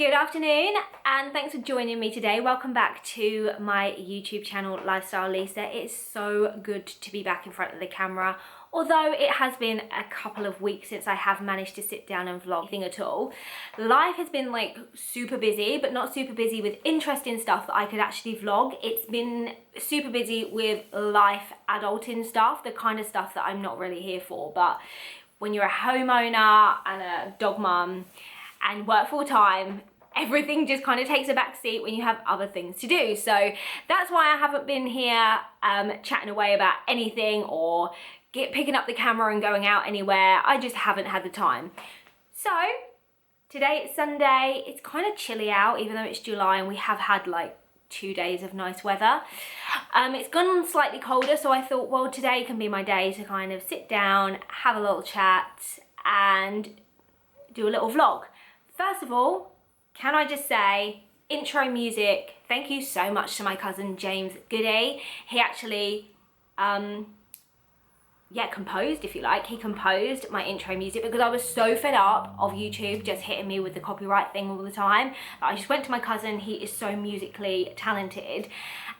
Good afternoon and thanks for joining me today. Welcome back to my YouTube channel, Lifestyle Lisa. It's so good to be back in front of the camera. Although it has been a couple of weeks since I have managed to sit down and vlog anything at all. Life has been like super busy, but not super busy with interesting stuff that I could actually vlog. It's been super busy with life adulting stuff, the kind of stuff that I'm not really here for. But when you're a homeowner and a dog mum and work full time, everything just kind of takes a back seat when you have other things to do. So that's why I haven't been here chatting away about anything or picking up the camera and going out anywhere. I just haven't had the time. So today it's Sunday. It's kind of chilly out, even though it's July and we have had like 2 days of nice weather. It's gone slightly colder, so I thought, well, today can be my day to kind of sit down, have a little chat and do a little vlog. First of all, can I just say, intro music, thank you so much to my cousin James Goody. He actually composed, if you like. He composed my intro music because I was so fed up of YouTube just hitting me with the copyright thing all the time. But I just went to my cousin, he is so musically talented,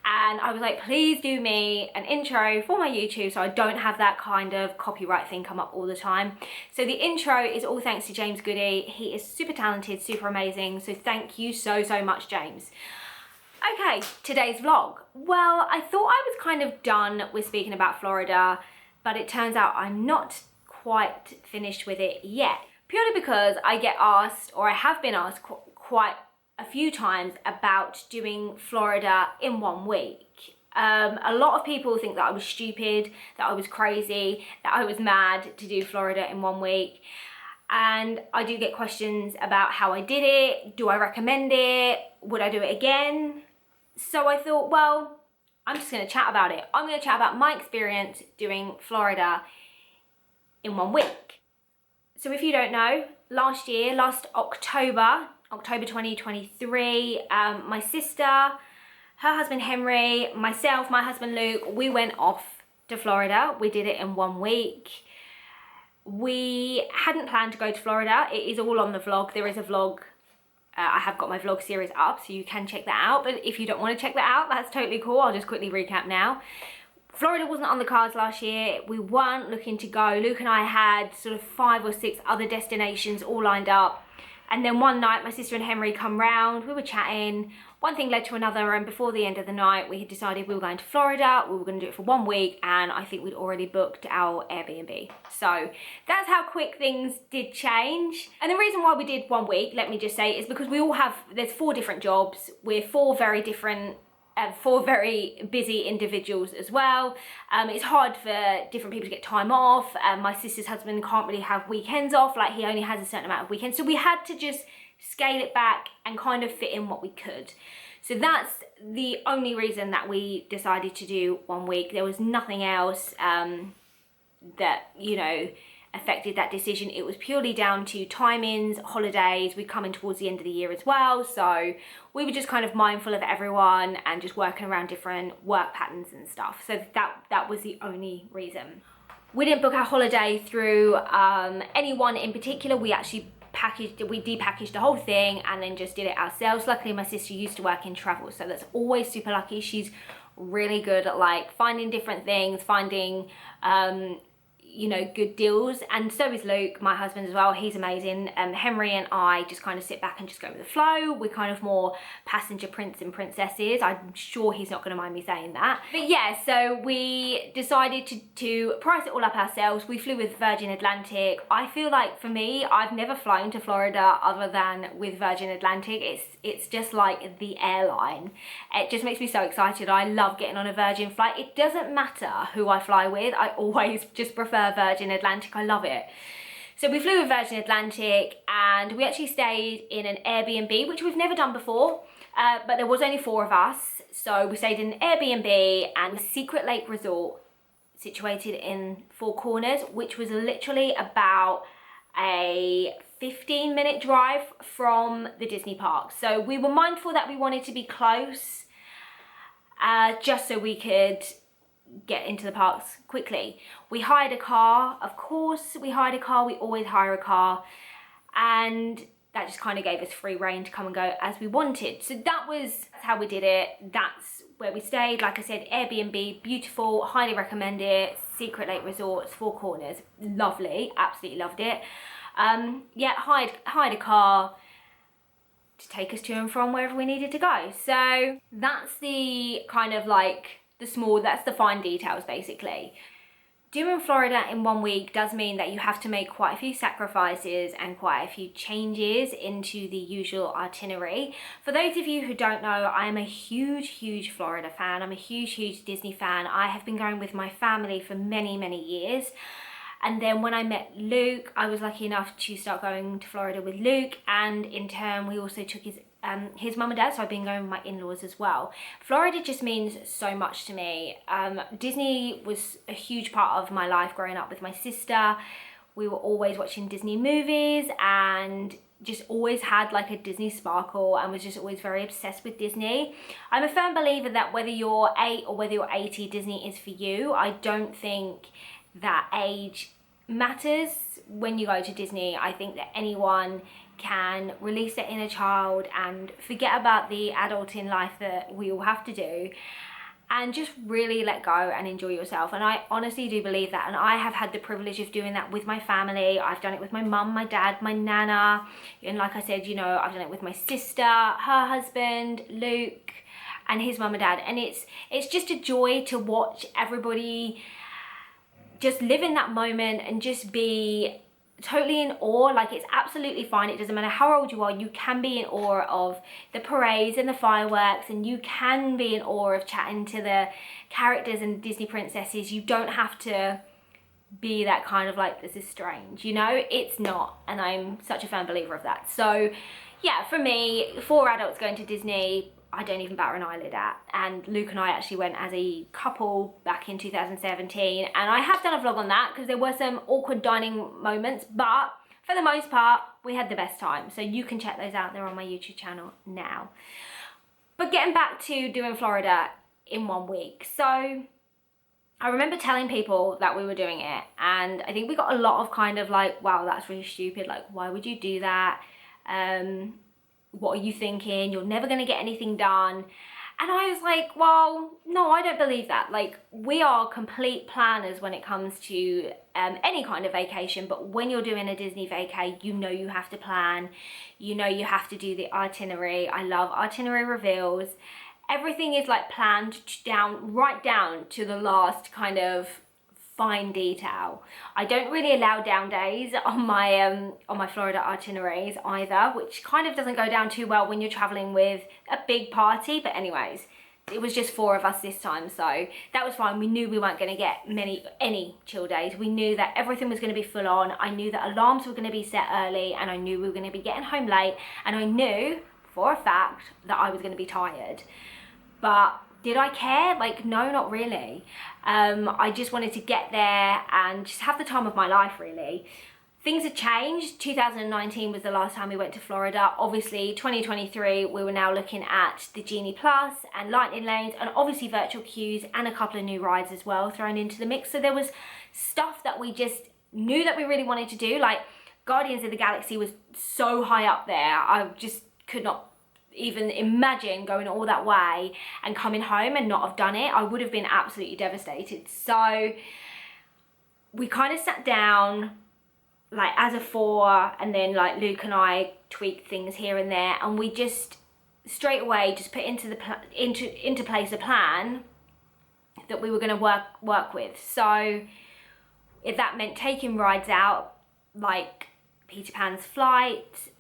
and I was like, please do me an intro for my YouTube so I don't have that kind of copyright thing come up all the time. So the intro is all thanks to James Goody. He is super talented, super amazing, so thank you so much, James. Okay, today's vlog. Well, I thought I was kind of done with speaking about Florida, but it turns out I'm not quite finished with it yet. Purely because I get asked, or I have been asked quite a few times about doing Florida in 1 week. A lot of people think that I was stupid, that I was crazy, that I was mad to do Florida in 1 week. And I do get questions about how I did it. Do I recommend it? Would I do it again? So I thought, well, I'm just gonna chat about it. I'm gonna chat about my experience doing Florida in 1 week. So if you don't know, last October 2023, my sister, her husband Henry, myself, my husband Luke, we went off to Florida. We did it in 1 week. We hadn't planned to go to Florida. It is all on the vlog. There is a vlog. I have got my vlog series up, so you can check that out. But if you don't want to check that out, that's totally cool. I'll just quickly recap now. Florida wasn't on the cards last year. We weren't looking to go. Luke and I had sort of 5 or 6 other destinations all lined up. And then one night, my sister and Henry come round. We were chatting. One thing led to another, and before the end of the night, we had decided we were going to Florida. We were going to do it for 1 week, and I think we'd already booked our Airbnb. So that's how quick things did change. And the reason why we did 1 week, let me just say, is because we all have, there's 4 different jobs. We're 4 very different, 4 very busy individuals as well. It's hard for different people to get time off. My sister's husband can't really have weekends off, like he only has a certain amount of weekends. So we had to just scale it back and kind of fit in what we could. So that's the only reason that we decided to do 1 week. There was nothing else that, you know, affected that decision. It was purely down to timings, holidays. We're coming towards the end of the year as well, so we were just kind of mindful of everyone and just working around different work patterns and stuff. So that was the only reason. We didn't book our holiday through anyone in particular. We actually depackaged the whole thing and then just did it ourselves. Luckily, my sister used to work in travel, so that's always super lucky. She's really good at like finding different things, finding you know, good deals, and so is Luke, my husband, as well. He's amazing. Henry and I just kind of sit back and just go with the flow. We're kind of more passenger prince and princesses. I'm sure he's not going to mind me saying that. But yeah, so we decided to price it all up ourselves. We flew with Virgin Atlantic. I feel like for me, I've never flown to Florida other than with Virgin Atlantic. It's just like the airline. It just makes me so excited. I love getting on a Virgin flight. It doesn't matter who I fly with. I always just prefer Virgin Atlantic. I love it. So we flew with Virgin Atlantic and we actually stayed in an Airbnb, which we've never done before, but there was only 4 of us. So we stayed in an Airbnb and Secret Lake Resort, situated in Four Corners, which was literally about a 15-minute drive from the Disney park. So we were mindful that we wanted to be close, just so we could get into the parks quickly. We hired a car, of course we hired a car, we always hire a car, and that just kind of gave us free reign to come and go as we wanted. So that's how we did it. That's where we stayed. Like I said, Airbnb, beautiful, highly recommend it. Secret Lake Resorts, Four Corners, lovely, absolutely loved it. Yeah, hired a car to take us to and from wherever we needed to go. So that's the kind of like that's the fine details basically. Doing Florida in 1 week does mean that you have to make quite a few sacrifices and quite a few changes into the usual itinerary. For those of you who don't know, I am a huge Florida fan. I'm a huge Disney fan. I have been going with my family for many years. And then when I met Luke, I was lucky enough to start going to Florida with Luke, and in turn we also took his mum and dad, so I've been going with my in-laws as well. Florida just means so much to me. Disney was a huge part of my life growing up with my sister. We were always watching Disney movies and just always had like a Disney sparkle, and was just always very obsessed with Disney. I'm a firm believer that whether you're 8 or whether you're 80, Disney is for you. I don't think that age matters when you go to Disney. I think that anyone can release their inner child and forget about the adult in life that we all have to do, and just really let go and enjoy yourself. And I honestly do believe that, and I have had the privilege of doing that with my family. I've done it with my mum, my dad, my nana, and like I said, you know, I've done it with my sister, her husband, Luke, and his mum and dad. And it's just a joy to watch everybody just live in that moment and just be totally in awe. Like, it's absolutely fine. It doesn't matter how old you are. You can be in awe of the parades and the fireworks, and you can be in awe of chatting to the characters and Disney princesses. You don't have to be that kind of like, this is strange, you know? It's not, and I'm such a firm believer of that. So yeah, for me, 4 adults going to Disney, I don't even bat an eyelid at. And Luke and I actually went as a couple back in 2017, and I have done a vlog on that because there were some awkward dining moments, but for the most part we had the best time. So you can check those out, they're on my YouTube channel now. But getting back to doing Florida in 1 week, so I remember telling people that we were doing it, and I think we got a lot of kind of like, wow, that's really stupid, like why would you do that, what are you thinking? You're never going to get anything done. And I was like, well, no, I don't believe that. Like, we are complete planners when it comes to any kind of vacation. But when you're doing a Disney vacay, you know you have to plan. You know you have to do the itinerary. I love itinerary reveals. Everything is like planned down, right down to the last kind of fine detail. I don't really allow down days on my Florida itineraries either, which kind of doesn't go down too well when you're traveling with a big party. But anyways, it was just 4 of us this time, so that was fine. We knew we weren't going to get any chill days. We knew that everything was going to be full on. I knew that alarms were going to be set early, and I knew we were going to be getting home late, and I knew for a fact that I was going to be tired. But did I care? Like, no, not really. I just wanted to get there and just have the time of my life, really. Things have changed. 2019 was the last time we went to Florida. Obviously, 2023, we were now looking at the Genie Plus and Lightning Lanes, and obviously virtual queues and a couple of new rides as well thrown into the mix. So there was stuff that we just knew that we really wanted to do. Like, Guardians of the Galaxy was so high up there. I just could not even imagine going all that way and coming home and not have done it. I would have been absolutely devastated. So we kind of sat down like as a 4, and then like Luke and I tweaked things here and there, and we just straight away just put into place a plan that we were going to work with. So if that meant taking rides out like Peter Pan's Flight,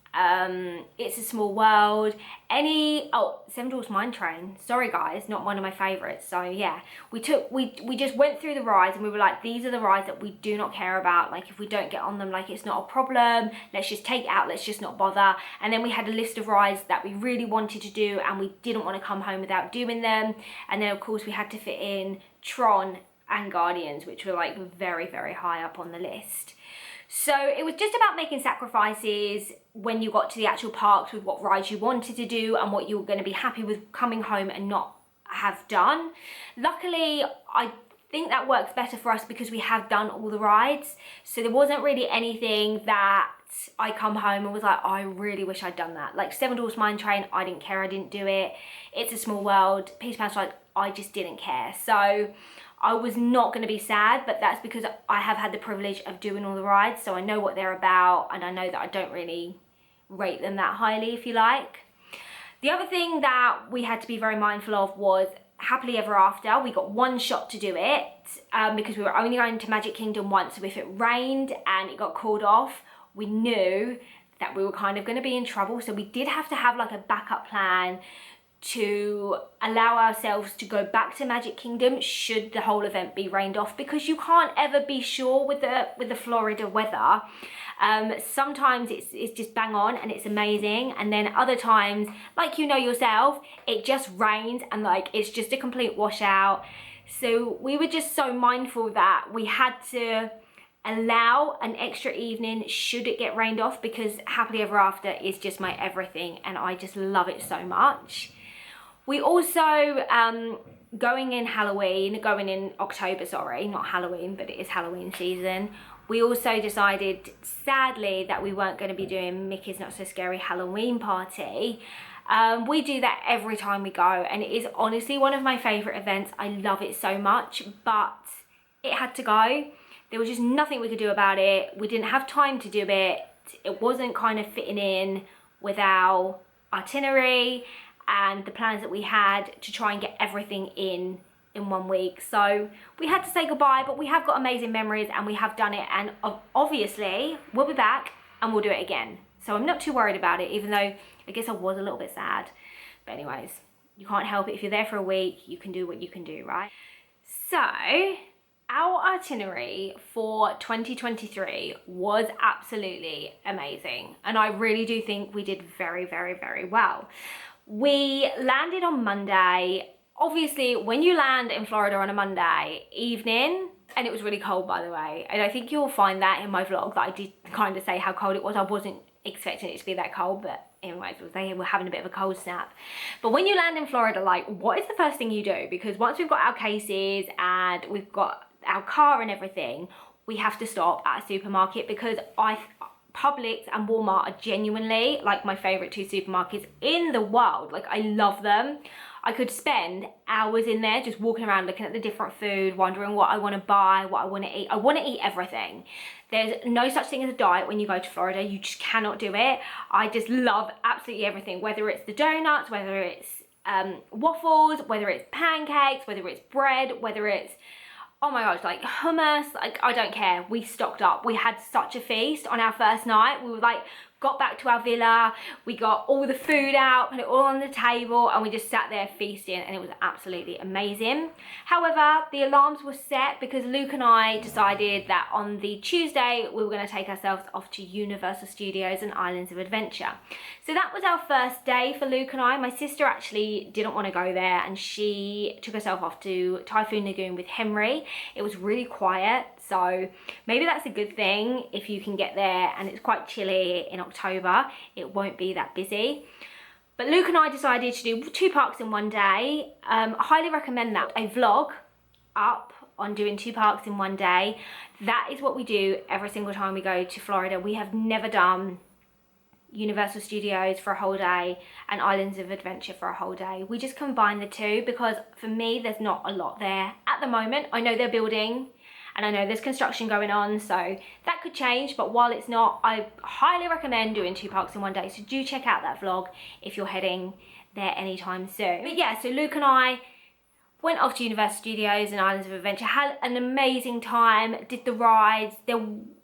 It's a Small World, Seven Dwarfs Mine Train, sorry guys, not one of my favorites. So yeah, we just went through the rides, and we were like, these are the rides that we do not care about. Like, if we don't get on them, like, it's not a problem, let's just take it out, let's just not bother. And then we had a list of rides that we really wanted to do, and we didn't want to come home without doing them. And then of course we had to fit in Tron and Guardians, which were like very high up on the list. So it was just about making sacrifices when you got to the actual parks with what rides you wanted to do and what you were going to be happy with coming home and not have done. Luckily, I think that works better for us because we have done all the rides. So there wasn't really anything that I come home and was like, oh, I really wish I'd done that. Like Seven Dwarfs Mine Train, I didn't care, I didn't do it. It's a Small World, Peter Pan Slide, I just didn't care. So I was not going to be sad, but that's because I have had the privilege of doing all the rides, so I know what they're about, and I know that I don't really rate them that highly, if you like. The other thing that we had to be very mindful of was Happily Ever After. We got one shot to do it because we were only going to Magic Kingdom once, so if it rained and it got called off, we knew that we were kind of going to be in trouble. So we did have to have like a backup plan to allow ourselves to go back to Magic Kingdom should the whole event be rained off, because you can't ever be sure with the Florida weather. Sometimes it's just bang on and it's amazing, and then other times, like you know yourself, it just rains and like it's just a complete washout. So we were just so mindful that we had to allow an extra evening should it get rained off, because Happily Ever After is just my everything and I just love it so much. We also, going in October, sorry, not Halloween, but it is Halloween season. We also decided, sadly, that we weren't going to be doing Mickey's Not So Scary Halloween Party. We do that every time we go, and it is honestly one of my favourite events. I love it so much, but it had to go. There was just nothing we could do about it. We didn't have time to do it. It wasn't kind of fitting in with our itinerary and the plans that we had to try and get everything in 1 week. So we had to say goodbye, but we have got amazing memories and we have done it, and obviously we'll be back and we'll do it again. So I'm not too worried about it, even though I guess I was a little bit sad. But anyways, you can't help it. If you're there for a week, you can do what you can do, right? So our itinerary for 2023 was absolutely amazing, and I really do think we did very, very, very well. We landed on Monday. Obviously, when you land in Florida on a Monday evening, and it was really cold, by the way, and I think you'll find that in my vlog that I did kind of say how cold it was. I wasn't expecting it to be that cold, but anyways, they were having a bit of a cold snap. But when you land in Florida, like, what is the first thing you do? Because once we've got our cases and we've got our car and everything, we have to stop at a supermarket, because Publix and Walmart are genuinely like my favorite two supermarkets in the world. Like, I love them. I could spend hours in there just walking around looking at the different food, wondering what I want to buy, what I want to eat. I want to eat everything. There's no such thing as a diet when you go to Florida. You just cannot do it. I just love absolutely everything, whether it's the donuts, whether it's waffles, whether it's pancakes, whether it's bread, whether it's, oh my gosh, like hummus, like I don't care. We stocked up. We had such a feast on our first night. We were like, got back to our villa, we got all the food out, put it all on the table, and we just sat there feasting, and it was absolutely amazing. However, the alarms were set because Luke and I decided that on the Tuesday we were going to take ourselves off to Universal Studios and Islands of Adventure. So that was our first day for Luke and I. My sister actually didn't want to go there, and she took herself off to Typhoon Lagoon with Henry. It was really quiet, so maybe that's a good thing. If you can get there and it's quite chilly in October, it won't be that busy. But Luke and I decided to do 2 parks in 1 day. I highly recommend that. A vlog up on doing 2 parks in 1 day. That is what we do every single time we go to Florida. We have never done Universal Studios for a whole day and Islands of Adventure for a whole day. We just combine the two because for me there's not a lot there at the moment. I know they're building and I know there's construction going on, so that could change, but while it's not, I highly recommend doing 2 parks in 1 day. So do check out that vlog if you're heading there anytime soon. But yeah, so Luke and I went off to Universal Studios and Islands of Adventure, had an amazing time, did the rides. There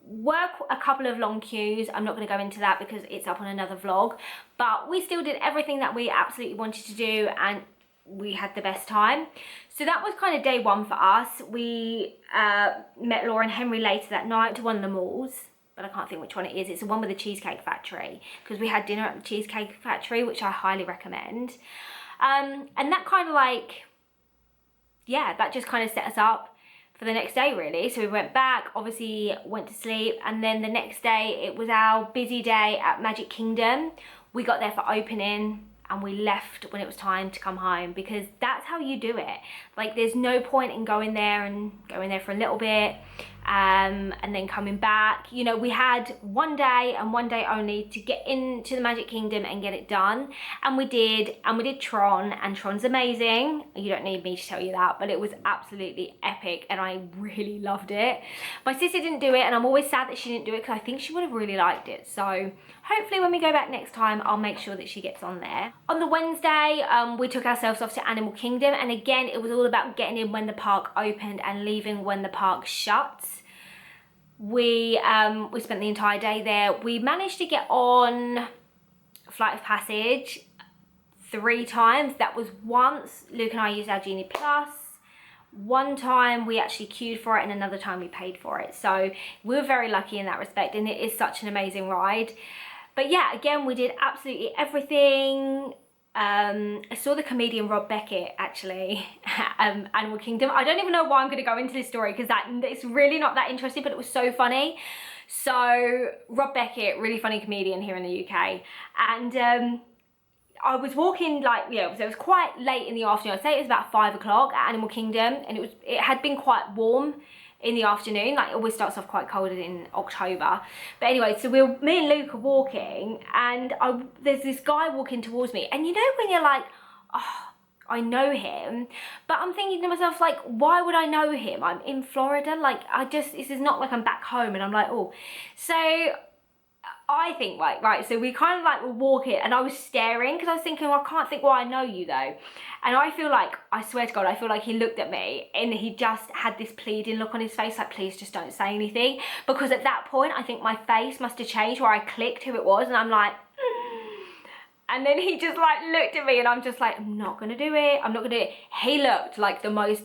were a couple of long queues. I'm not going to go into that because it's up on another vlog, but we still did everything that we absolutely wanted to do, and we had the best time. So that was kind of day 1 for us. We met Laura and Henry later that night to one of the malls, but I can't think which one it is. It's the one with the Cheesecake Factory, because we had dinner at the Cheesecake Factory, which I highly recommend. And that kind of like, yeah, that just kind of set us up for the next day really. So we went back, obviously went to sleep, and then the next day it was our busy day at Magic Kingdom. We got there for opening and we left when it was time to come home, because that's how you do it. Like, there's no point in going there for a little bit and then coming back. You know, we had one day and one day only to get into the Magic Kingdom and get it done, and we did Tron, and Tron's amazing. You don't need me to tell you that, but it was absolutely epic and I really loved it. My sister didn't do it, and I'm always sad that she didn't do it because I think she would have really liked it. So hopefully when we go back next time, I'll make sure that she gets on there. On the Wednesday, we took ourselves off to Animal Kingdom, and again, it was all about getting in when the park opened and leaving when the park shuts. We spent the entire day there. We managed to get on Flight of Passage 3 times. That was once Luke and I used our Genie Plus. One time we actually queued for it, and another time we paid for it. So we were very lucky in that respect, and it is such an amazing ride. But yeah, again, we did absolutely everything. I saw the comedian Rob Beckett actually at Animal Kingdom. I don't even know why I'm going to go into this story because it's really not that interesting, but it was so funny. So Rob Beckett, really funny comedian here in the UK, and I was walking, like, you know, so it was quite late in the afternoon. I'd say it was about 5 o'clock at Animal Kingdom, and it had been quite warm in the afternoon. Like, it always starts off quite cold in October. But anyway, so me and Luke are walking, and there's this guy walking towards me, and you know when you're like, oh, I know him, but I'm thinking to myself, like, why would I know him? I'm in Florida, like, this is not like I'm back home, and I'm like, oh. So I think, like, right, so we kind of like were walking, and I was staring because I was thinking, well, I can't think why I know you though. And I feel like, I swear to God, I feel like he looked at me and he just had this pleading look on his face, like, please just don't say anything. Because at that point, I think my face must have changed where I clicked who it was, and I'm like, and then he just like looked at me, and I'm just like, I'm not gonna do it, I'm not gonna do it. He looked like the most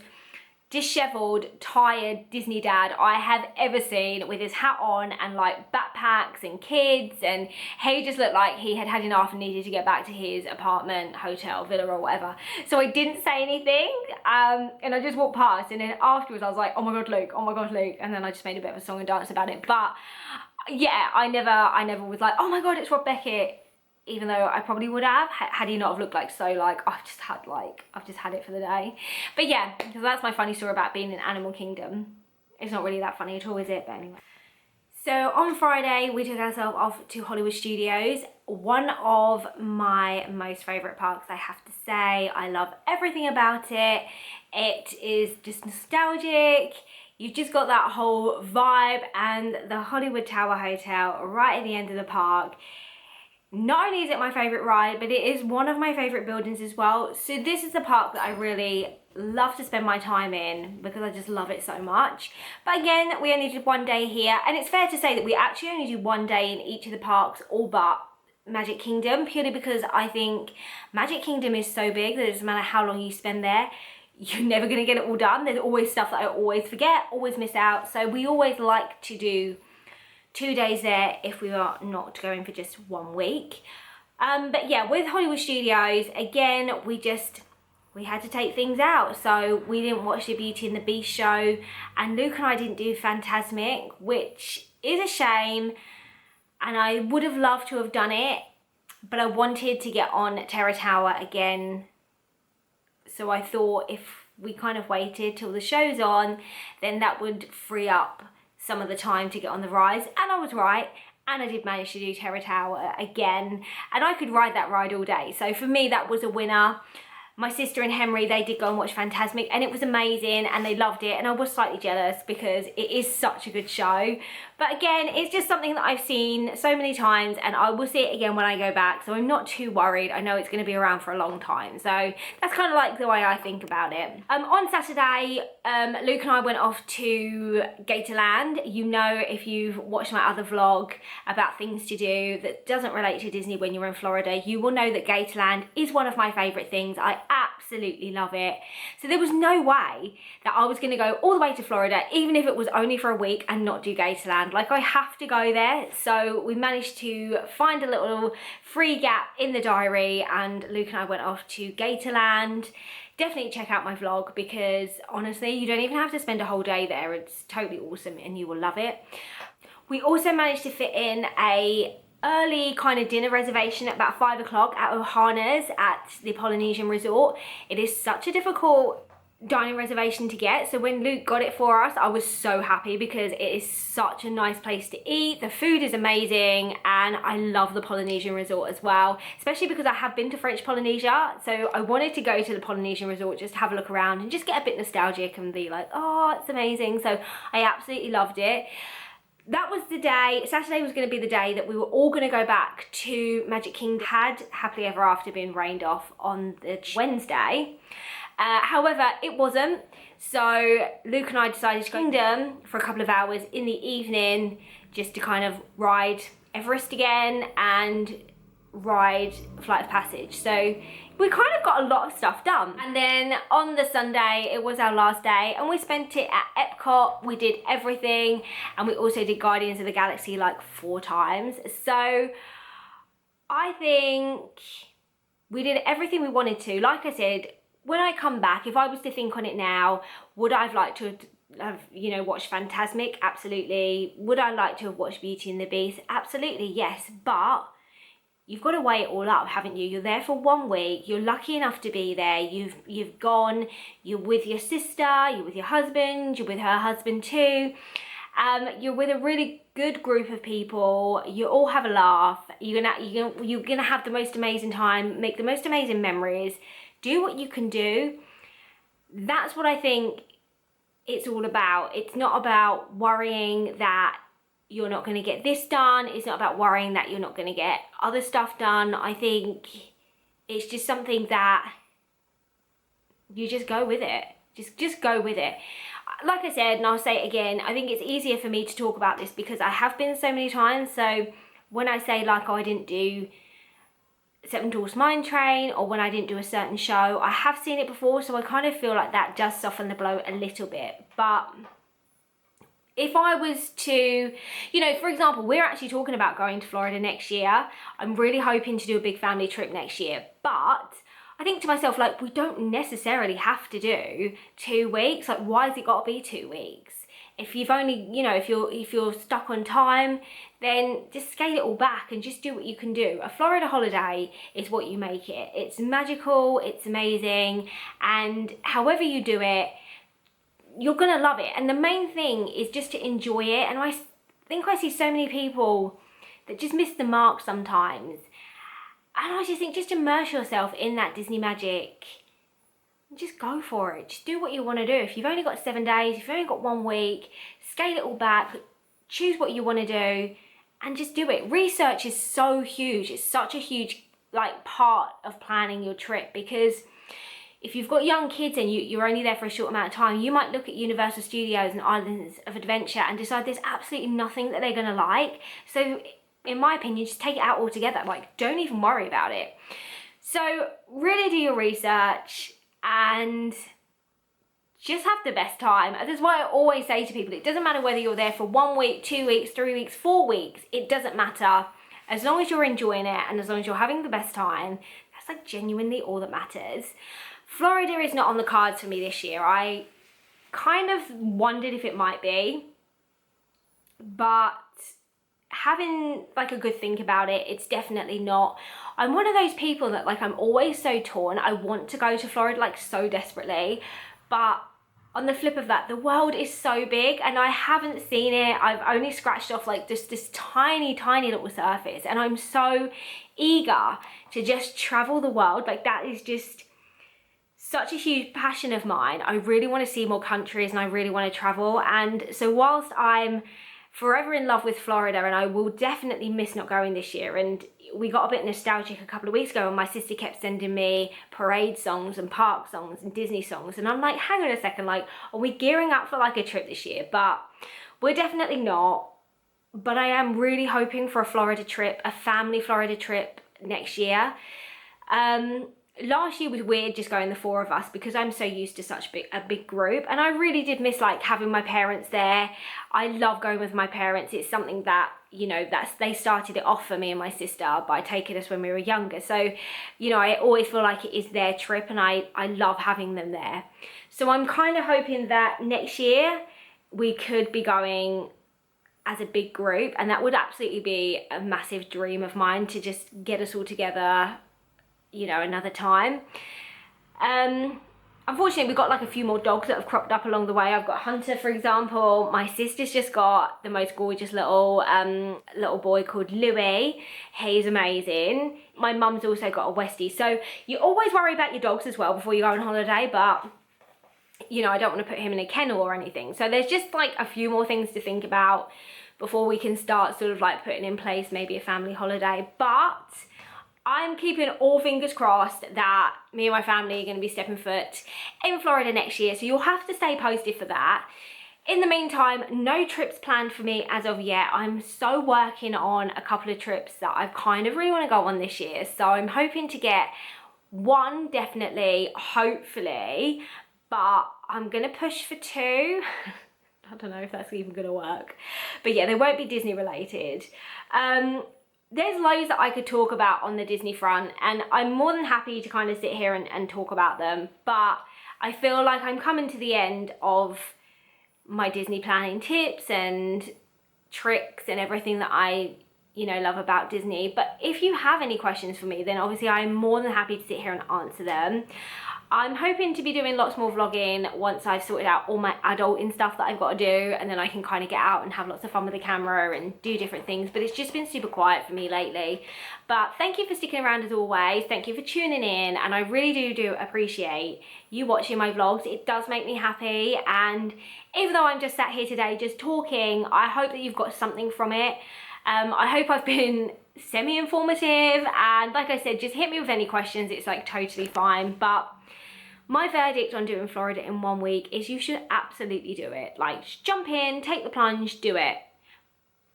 disheveled, tired Disney dad I have ever seen, with his hat on and like backpacks and kids, and he just looked like he had had enough and needed to get back to his apartment, hotel, villa or whatever. So I didn't say anything, and I just walked past, and then afterwards I was like, oh my God, Luke, oh my God, Luke, and then I just made a bit of a song and dance about it. But yeah, I never was like, oh my God, it's Rob Beckett, even though I probably would have, had he not have looked like so like, I've just had it for the day. But yeah, because that's my funny story about being in Animal Kingdom. It's not really that funny at all, is it? But anyway. So on Friday, we took ourselves off to Hollywood Studios, one of my most favourite parks, I have to say. I love everything about it. It is just nostalgic. You've just got that whole vibe, and the Hollywood Tower Hotel right at the end of the park. Not only is it my favourite ride, but it is one of my favourite buildings as well. So this is the park that I really love to spend my time in because I just love it so much. But again, we only did one day here, and it's fair to say that we actually only do one day in each of the parks, all but Magic Kingdom, purely because I think Magic Kingdom is so big that it doesn't matter how long you spend there, you're never going to get it all done. There's always stuff that I always forget, always miss out. So we always like to do 2 days there if we are not going for just 1 week. But yeah, with Hollywood Studios, again, we had to take things out. So we didn't watch the Beauty and the Beast show, and Luke and I didn't do Fantasmic, which is a shame. And I would have loved to have done it, but I wanted to get on Terror Tower again. So I thought if we kind of waited till the show's on, then that would free up some of the time to get on the rides. And I was right, and I did manage to do Terror Tower again, and I could ride that ride all day. So for me, that was a winner. My sister and Henry, they did go and watch Fantasmic, and it was amazing, and they loved it, and I was slightly jealous because it is such a good show. But again, it's just something that I've seen so many times, and I will see it again when I go back, so I'm not too worried. I know it's going to be around for a long time, so that's kind of like the way I think about it. On Saturday, Luke and I went off to Gatorland. You know, if you've watched my other vlog about things to do that doesn't relate to Disney when you're in Florida, you will know that Gatorland is one of my favourite things. I absolutely love it. So there was no way that I was going to go all the way to Florida, even if it was only for a week, and not do Gatorland. Like, I have to go there. So we managed to find a little free gap in the diary, and Luke and I went off to Gatorland. Definitely check out my vlog, because honestly, you don't even have to spend a whole day there. It's totally awesome and you will love it. We also managed to fit in a early kind of dinner reservation at about 5 o'clock at Ohana's at the Polynesian Resort. It is such a difficult dining reservation to get, so when Luke got it for us, I was so happy because it is such a nice place to eat. The food is amazing, and I love the Polynesian Resort as well, especially because I have been to French Polynesia, so I wanted to go to the Polynesian Resort just to have a look around and just get a bit nostalgic and be like, oh, it's amazing. So I absolutely loved it. That was the day, Saturday was going to be the day that we were all going to go back to Magic Kingdom. Had Happily Ever After been rained off on the Wednesday. However, it wasn't. So Luke and I decided to go to Kingdom for a couple of hours in the evening just to kind of ride Everest again and ride Flight of Passage. So we kind of got a lot of stuff done. And then on the Sunday, it was our last day, and we spent it at Epcot. We did everything, and we also did Guardians of the Galaxy like 4 times. So I think we did everything we wanted to. Like I said, when I come back, if I was to think on it now, would I have liked to have, you know, watched Fantasmic? Absolutely. Would I like to have watched Beauty and the Beast? Absolutely, yes. But you've got to weigh it all up, haven't you? You're there for 1 week. You're lucky enough to be there. You've gone. You're with your sister. You're with your husband. You're with her husband too. You're with a really good group of people. You all have a laugh. You're gonna have the most amazing time. Make the most amazing memories. Do what you can do. That's what I think it's all about. It's not about worrying that you're not going to get this done. It's not about worrying that you're not going to get other stuff done. I think it's just something that you just go with it. Just go with it. Like I said, and I'll say it again, I think it's easier for me to talk about this because I have been so many times. So when I say like, oh, I didn't do Seven Dwarfs Mine Train, or when I didn't do a certain show, I have seen it before, so I kind of feel like that does soften the blow a little bit. But if I was to, you know, for example, we're actually talking about going to Florida next year. I'm really hoping to do a big family trip next year, but I think to myself, like, we don't necessarily have to do 2 weeks. Like, why has it got to be 2 weeks? If you've only, you know, if you're stuck on time, then just scale it all back and just do what you can do. A Florida holiday is what you make it. It's magical, it's amazing, and however you do it, you're gonna love it. And the main thing is just to enjoy it. And I think I see so many people that just miss the mark sometimes. And I just think, just immerse yourself in that Disney magic. Just go for it. Just do what you want to do. If you've only got 7 days, if you've only got 1 week, scale it all back, choose what you want to do, and just do it. Research is so huge. It's such a huge like part of planning your trip, because if you've got young kids and you're only there for a short amount of time, you might look at Universal Studios and Islands of Adventure and decide there's absolutely nothing that they're going to like. So in my opinion, just take it out altogether. Like, don't even worry about it. So really do your research and just have the best time. That's why I always say to people, it doesn't matter whether you're there for 1 week, 2 weeks, 3 weeks, 4 weeks. It doesn't matter. As long as you're enjoying it and as long as you're having the best time, that's like genuinely all that matters. Florida is not on the cards for me this year. I kind of wondered if it might be, but having like a good think about it, it's definitely not. I'm one of those people that, like, I'm always so torn. I want to go to Florida like so desperately, but on the flip of that, the world is so big and I haven't seen it. I've only scratched off like just this tiny little surface, and I'm so eager to just travel the world. Like, that is just such a huge passion of mine. I really want to see more countries and I really want to travel. And so whilst I'm forever in love with Florida, and I will definitely miss not going this year, and we got a bit nostalgic a couple of weeks ago and my sister kept sending me parade songs and park songs and Disney songs, and I'm like, hang on a second, like, are we gearing up for like a trip this year? But we're definitely not. But I am really hoping for a Florida trip, a family Florida trip next year. Last year was weird just going the 4 of us because I'm so used to such a big group, and I really did miss like having my parents there. I love going with my parents. It's something that, you know, they started it off for me and my sister by taking us when we were younger. So, you know, I always feel like it is their trip and I love having them there. So I'm kind of hoping that next year we could be going as a big group, and that would absolutely be a massive dream of mine, to just get us all together, you know, another time. Unfortunately, we've got like a few more dogs that have cropped up along the way. I've got Hunter, for example. My sister's just got the most gorgeous little boy called Louis. He's amazing. My mum's also got a Westie. So you always worry about your dogs as well before you go on holiday, but you know, I don't want to put him in a kennel or anything. So there's just like a few more things to think about before we can start sort of like putting in place maybe a family holiday. But I'm keeping all fingers crossed that me and my family are going to be stepping foot in Florida next year. So you'll have to stay posted for that. In the meantime, no trips planned for me as of yet. I'm so working on a couple of trips that I kind of really want to go on this year. So I'm hoping to get one definitely, hopefully, but I'm going to push for two. I don't know if that's even going to work. But yeah, they won't be Disney related. There's loads that I could talk about on the Disney front, and I'm more than happy to kind of sit here and talk about them, but I feel like I'm coming to the end of my Disney planning tips and tricks and everything that I, you know, love about Disney. But if you have any questions for me, then obviously I'm more than happy to sit here and answer them. I'm hoping to be doing lots more vlogging once I've sorted out all my adulting stuff that I've got to do, and then I can kind of get out and have lots of fun with the camera and do different things. But it's just been super quiet for me lately. But thank you for sticking around as always. Thank you for tuning in, and I really do appreciate you watching my vlogs. It does make me happy, and even though I'm just sat here today just talking, I hope that you've got something from it. I hope I've been semi-informative, and like I said, just hit me with any questions. It's like totally fine. But my verdict on doing Florida in 1 week is you should absolutely do it. Like, just jump in, take the plunge, do it,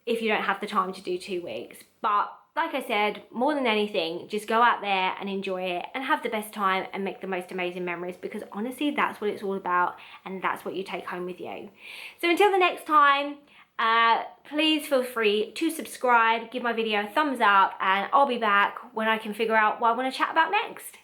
if you don't have the time to do 2 weeks. But like I said, more than anything, just go out there and enjoy it and have the best time and make the most amazing memories, because honestly, that's what it's all about, and that's what you take home with you. So until the next time, please feel free to subscribe, give my video a thumbs up, and I'll be back when I can figure out what I want to chat about next.